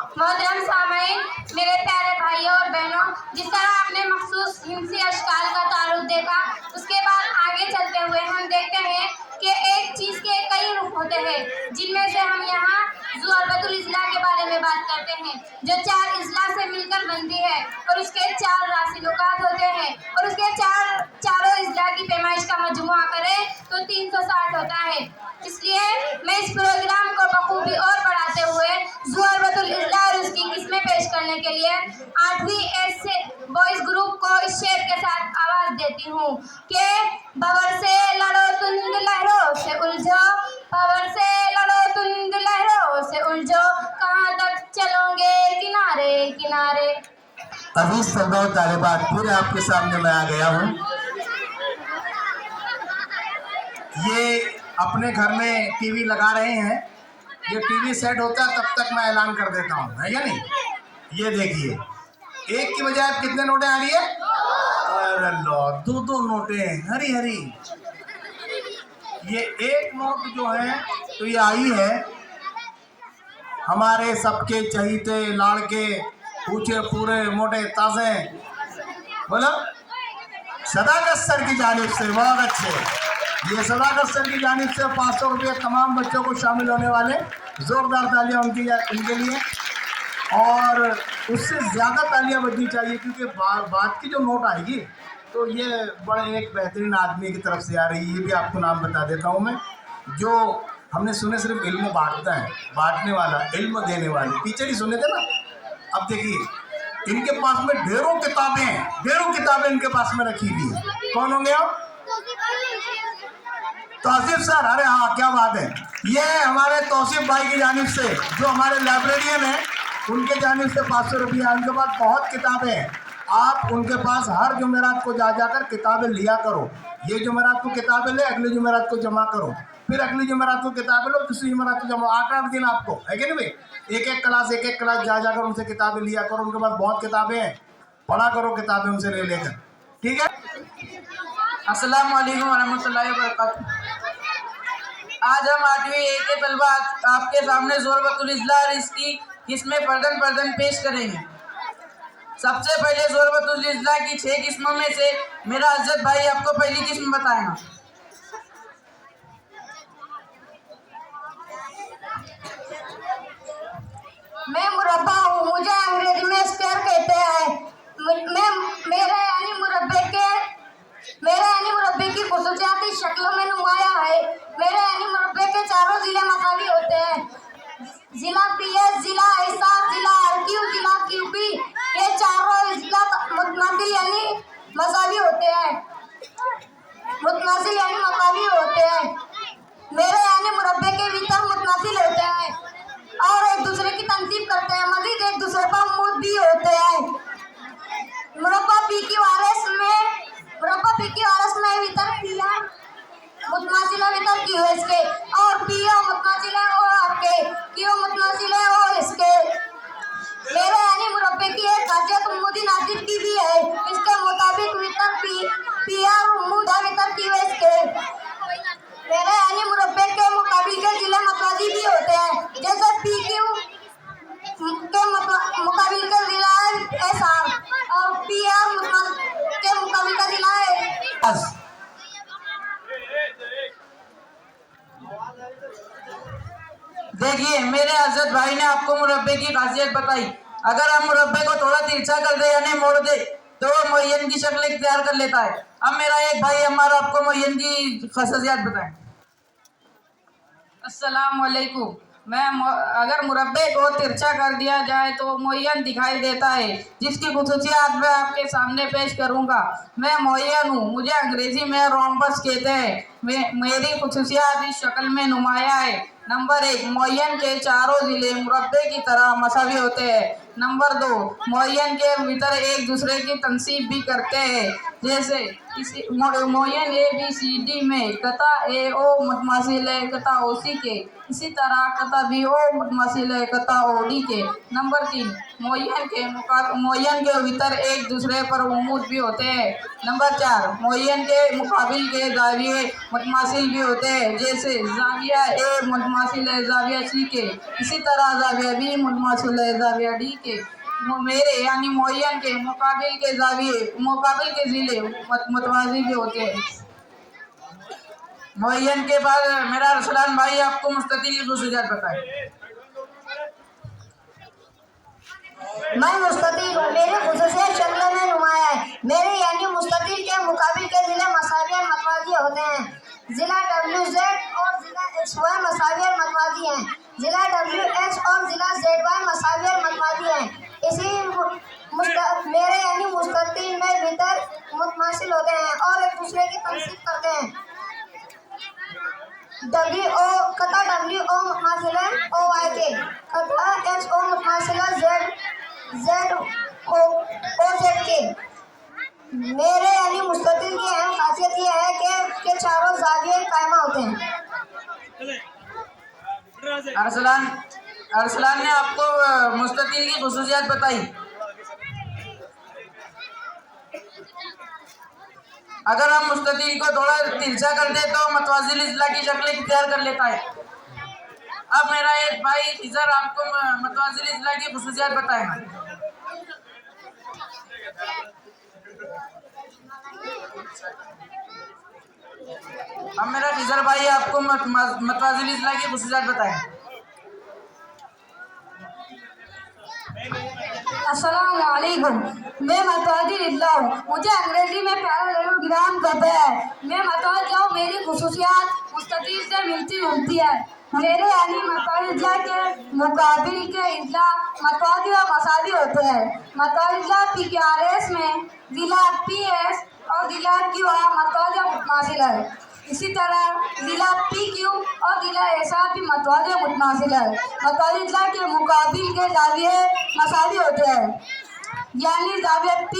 मोहतरम सामईन, मेरे प्यारे भाइयों और बहनों, जिस तरह आपने मखसूस हिंसी अशकाल का तारुफ देखा, उसके बाद आगे चलते हुए हम देखते हैं कि एक चीज़ के कई रुख होते हैं, जिनमें से हम यहाँ ज़ुअरबतुल इज़्ला के बारे में बात करते हैं, जो 4 इज़्ला से मिलकर बनती है और उसके 4 रासिलुकात होते हैं और उसके चारों इज़्ला की पैमाइश का मजमुआ करें तो 360 होता है। इसलिए मैं इस प्रोग्राम को बखूबी और बढ़ाते हुए ज़ुअरबतुल इज़्ला और उसकी किस्में पेश करने के लिए 8वीं एस से बॉयज़ ग्रुप को इस शेर के साथ आवाज़ देती हूँ कि भंवर से लड़ो तुंद लहरों से उलझो, भंवर से लड़ो तुंद लहरों से उलझो, कहाँ तक चलोगे किनारे किनारे। अजीज तलबा और तालिबात, फिर आपके सामने मैं आ गया हूँ। ये अपने घर में टीवी लगा रहे हैं, ये टीवी सेट होता है तब तक मैं ऐलान कर देता हूँ, है या नहीं। ये देखिए, एक की बजाय कितने नोटें आ रही है? अरे लो, 2 नोटें हरी हरी। ये एक नोट जो है तो ये आई है हमारे सबके चहीते लाड़के ऊंचे पूरे मोटे ताजे, बोलो सदाकत सर की जानिब से। बहुत अच्छे। ये सदाकत सर की जानिब से 500 रुपये तमाम बच्चों को शामिल होने वाले, जोरदार तालियां उनके लिए। और उससे ज़्यादा तालियां बजनी चाहिए क्योंकि बात की जो नोट आएगी तो ये बड़े एक बेहतरीन आदमी की तरफ से आ रही है। ये भी आपको नाम बता देता हूँ मैं, जो हमने सुने सिर्फ इल्म बांटता है, बांटने वाला, इल्म देने वाले, टीचर ही सुने थे ना। अब देखिए, इनके पास में ढेरों किताबें इनके पास में रखी हुई है। कौन होंगे आप? तौसीफ सर। अरे हाँ, क्या बात है। ये हमारे तौसीफ भाई की जानिब से, जो हमारे लाइब्रेरियन हैं, उनके जानिब से 500 रुपया। उनके पास बहुत किताबें हैं। आप उनके पास हर जुमेरात को जाकर किताबें लिया करो। ये जुमेरात को किताबें ले, अगले जुमेरात को जमा करो, फिर अगली जुमेरात को किताबें लो, दूसरी जुमेरात को जमा। 8-8 दिन आपको, है कि नहीं भाई? एक एक क्लास जाकर उनसे किताबें लिया करो। उनके पास बहुत किताबें हैं, पढ़ा करो किताबें उनसे ले लेकर। ठीक है। अस्सलाम वालेकुम रहमतुल्लाहि व बरकातुहू। आज हम 8वीं ए के तलबा आपके सामने ज़ुअरबतुल इज़्ला और इसकी किस्में फर्दन पेश करेंगे। सबसे पहले ज़ुअरबतुल इज़्ला की 6 किस्मों में से मेरा अज़्ज़त भाई आपको पहली किस्म बताएगा। मैं मुरब्बा हूँ, मुझे अंग्रेजी में स्क्वायर कहते हैं। मेरे यानी मुरब्बे की खुसूसियाती शक्लों में नुमाया है। मेरे यानी मुरब्बे के चारों जिले मसावी होते हैं। जिला पीएस, जिला हिसाब, जिला आरक्यू, जिला क्यूपी, ये चारों जिला मुतमासिल यानी मसावी होते हैं। मेरे यानी मुरब्बे के भीतर मुतमासिल होते हैं और एक दूसरे की तनसीब करते हैं, मजीद एक दूसरे पर मुद भी होते हैं। मुरब्बा पी की वारिस में भीतर पिया मुतमासिल है भीतर क्यू है इसके, और पिया मुतमासिल है और आपके क्यू मुतमासिल है और इसके। मेरे यानी मुरब्बे की एक खासियत उम्मुद्दीन आसिफ की भी है। इसके मुताबिक भीतर पिया उम्मुद है भीतर क्यू है इसके। मेरे यानी मुरब्बे के मुकाबिल के जिले मतवाजी भी होते हैं, जैसे पी क्यू के मुकाबिल का जिला है एसआर और पीआर के मुकाबिल का जिला है। देखिए, मेरे अज़्ज़त भाई ने आपको मुरब्बे की खासियत बताई। अगर हम मुरब्बे को थोड़ा तिरछा कर दे यानी मोड़ दे तो वो मुय्यन की शक्ल इख्तियार कर लेता है। अब मेरा एक भाई हमारा आपको मुय्यन की खासियत बताएं। अस्सलाम वालेकुम। अगर मुरब्बे को तिरछा कर दिया जाए तो मुय्यन दिखाई देता है, जिसकी खुसूसियात मैं आपके सामने पेश करूंगा। मैं मुय्यन हूँ, मुझे अंग्रेजी में रोम्बस कहते हैं। मेरी खुसूसियात इस शक्ल में नुमाया है। नंबर 1, मुय्यन के चारों जिले मुरब्बे की तरह मसावी होते हैं। नंबर 2, मुय्यन के भीतर एक दूसरे की तनसीब भी करते हैं, जैसे मोयन ABCD में कता AO मुतमासिल है कता OC के, इसी तरह कता BO मुतमासिल है कता OD के। नंबर 3, मोयन के भीतर एक दूसरे पर उमूद भी होते हैं। नंबर 4, मोयन के मुकाबिल के जाविये मुतमासिल भी होते हैं, जैसे जाविया A मुतमासिल है जाविया C के, इसी तरह जाविया B मुतमासिल है जाविया D के। मेरे यानी मोयन के मुकाबिल के जाविये मुकाबिल के जिले मुतवाज़ी भी होते हैं। मोयन के बाद मेरा अरसलान भाई आपको मुस्ततिल की खुसूसियात बताए। मैं मुस्ततिल हूँ, मेरी खुसूसियत शक्ल में नुमाया है। मेरे यानी मुस्ततिल के मुकाबिल के जिले मसावी और मतवाज़ी होते हैं। जिला WZ और जिला XY मसावी और मतवाज़ी हैं। जिला WX और जिला ZY मसावी और मतवाज़ी हैं। मेरे यानी मुस्ततिल में भीतर मुतमासिल होते हैं और एक दूसरे की तनसीब करते हैं। कता WO मुतमासिल है OY के, कता XO मुतमासिल है OZ के। मेरे यानी मुस्ततिल की अहम खासियत यह है कि चारों जाविये कायमा होते हैं। अरसलान ने आपको मुस्ततिल की खुसूसियात बताई। अगर हम मुस्ततिल को थोड़ा तिरछा कर दे तो मतवाजिल इजला की शक्ल इख्तियार कर लेता है। अब मेरा एक भाई खिजर आपको मतवाजिल इजला की खुसूसियात बताएगा। अब मेरा खिजर भाई आपको मतवाजिल इजला की खुसूसियात बताएगा। अस्सलाम वालेकुम, मैं मतवाजिल इजला हूँ। मुझे अंग्रेजी में पैरालेलोग्राम कहते हैं। मैं मतवाजिल हूँ, मेरी खुसूसियात मुस्ततिल से मिलती जुलती है। मेरे यानी मतवाजिल इजला के मुकाबिल के इजला मतवाजिल और मसावी होते हैं। मतवाजिल इजला PQRS में जिला PS और जिला QR मतवाजिल और मुतमासिल है। इसी तरह जिला PQ और जिला ऐसा भी मतवाजिल और मुतमासिल है। मतवाजिल इजला के मुकाबिल के जाविये मसावी होते हैं, यानी जाविया P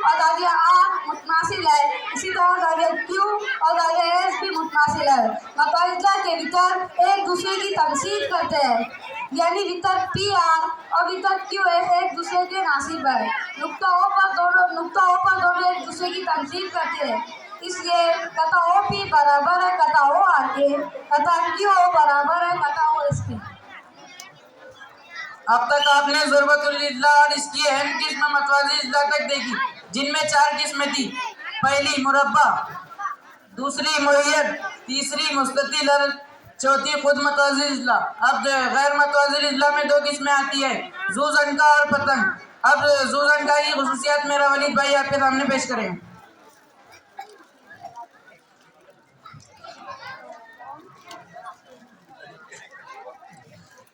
और जाविया R मुतमासिल है। इसी तरह जाविया Q और जाविया S भी मुतमासिल है। मतवाजिल इजला के भीतर एक दूसरे की तमसील करते हैं, यानी भीतर PR और भीतर QS एक दूसरे के नासिब है। नुक्ता O पर दोनों एक दूसरे की तमसील करते हैं। इसलिए कता OP बराबर है कता OR के, कता QO बराबर है कता OS के। अब तक आपने ज़ुरबतुल इजला और इसकी अहम किस्म मतवाजिल इजला तक देखी, जिनमें 4 किस्में थी। पहली मुरब्बा, दूसरी मुय्यद, तीसरी मुस्ततिल और चौथी खुद मतवाजिल इजला। अब गैर मतवाजिल इजला में 2 किस्में आती है, ज़ूज़नका और पतंग। अब ज़ूज़नका की खुसूसियात मेरा वलीद भाई आपके सामने पेश करेंगे।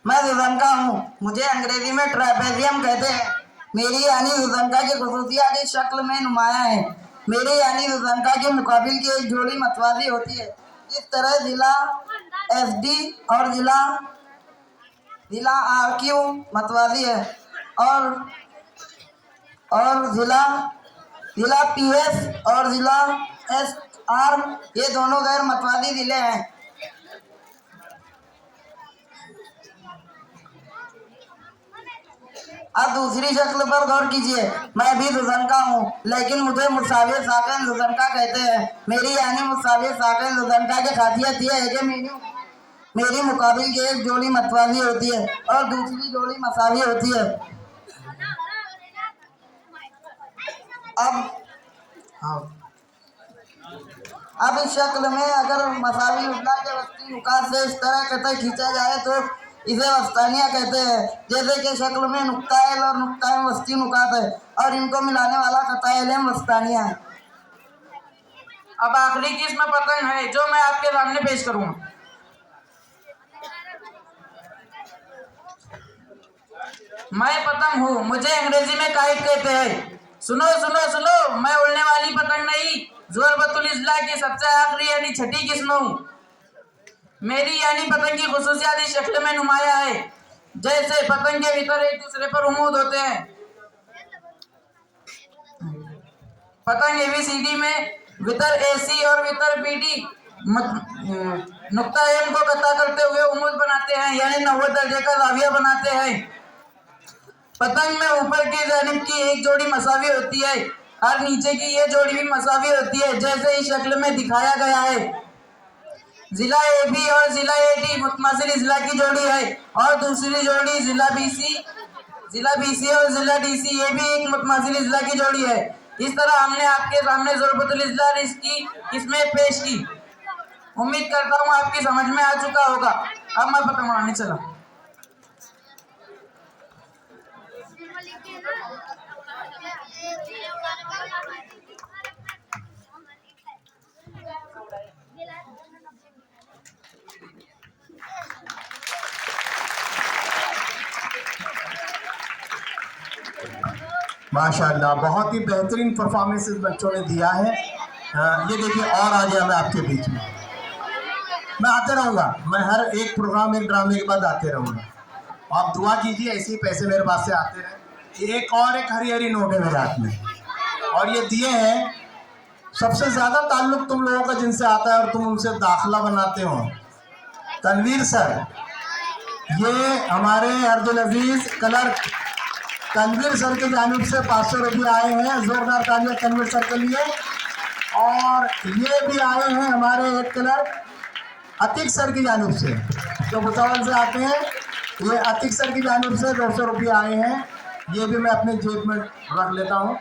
मैं ज़ुज़नका हूँ, मुझे अंग्रेजी में ट्रापेजियम कहते हैं। मेरी यानी ज़ुज़नका की खुसूसियात इस शक्ल में नुमाया है। मेरी यानी ज़ुज़नका के मुकाबिल की एक जोड़ी मतवाज़ी होती है। इस तरह जिला SD और जिला RQ मतवाज़ी है और जिला PS और जिला SR ये दोनों गैर मतवाज़ी जिले हैं। अब दूसरी शक्ल पर गौर कीजिए। मैं भी ज़ुज़नका हूँ, लेकिन मुझे मुसावी साकिन ज़ुज़नका कहते हैं। मेरी यानी मुसावी साकिन ज़ुज़नका की खासियत यह है कि मेरी मुकाबिल की एक जोड़ी मतवाज़ी होती है और दूसरी जोड़ी मसावी होती है। अब इस शक्ल में अगर मसावी उजला के वस्ती नुकात से इस तरह कतई खींचा जाए तो इसे वस्तानिया कहते हैं। जैसे कि शक्ल में नुक्ताएल और नुक्ताएं वस्ती नुकात है और इनको मिलाने वाला कताएल वस्तानिया है। अब आखिरी किस्म पतंग है जो मैं आपके सामने पेश करूंगा। मैं पतंग हूँ, मुझे अंग्रेजी में काइट कहते हैं। सुनो सुनो सुनो, मैं उड़ने वाली पतंग नहीं, ज़ुरबतुल इजला की सबसे आखिरी यानी छठी किस्म हूँ। मेरी यानी पतंग की खुसूसियात इस शक्ल में नुमाया है, जैसे पतंग के भीतर एक दूसरे पर उमूद होते हैं। पतंग ABCD में वितर AC और वितर BD नुक्ता एम को कता करते हुए उम्मीद बनाते हैं, यानी 90 दर्जे का जाविया बनाते हैं। पतंग में ऊपर की जानिब की एक जोड़ी मसावी होती है और नीचे की ये जोड़ी भी मसावी होती है, जैसे इस शक्ल में दिखाया गया है। जिला AB और जिला AD मुतमासिल जिला की जोड़ी है और दूसरी जोड़ी जिला BC और जिला DC ये भी एक मुतमासिल जिला की जोड़ी है। इस तरह हमने आपके सामने ज़रूरतुल इज़्ला की किस्में पेश की। उम्मीद करता हूँ आपकी समझ में आ चुका होगा। अब मैं पतंग उड़ाने चला। माशाल्लाह, बहुत ही बेहतरीन परफॉर्मेंसेस बच्चों ने दिया है। ये देखिए और आ गया मैं आपके बीच में। मैं आते रहूँगा, मैं हर एक प्रोग्राम एक ड्रामे के बाद आते रहूँगा। आप दुआ कीजिए ऐसे ही पैसे मेरे पास से आते रहे। एक हरी हरी नोट है मेरे हाथ में और ये दिए हैं। सबसे ज़्यादा ताल्लुक़ तुम लोगों का जिनसे आता है और तुम उनसे दाखिला बनाते हो, तनवीर सर। ये हमारे अर्जुल अजीज़ क्लर्क तनवीर सर की जानिब से 500 रुपये आए हैं। ज़ोरदार तालियां तनवीर सर के लिए। और ये भी आए हैं हमारे हेड क्लर्क अतीक सर की जानिब से, जो भुसावल से आते हैं। ये अतीक सर की जानिब से 200 रुपये आए हैं। ये भी मैं अपने जेब में रख लेता हूँ।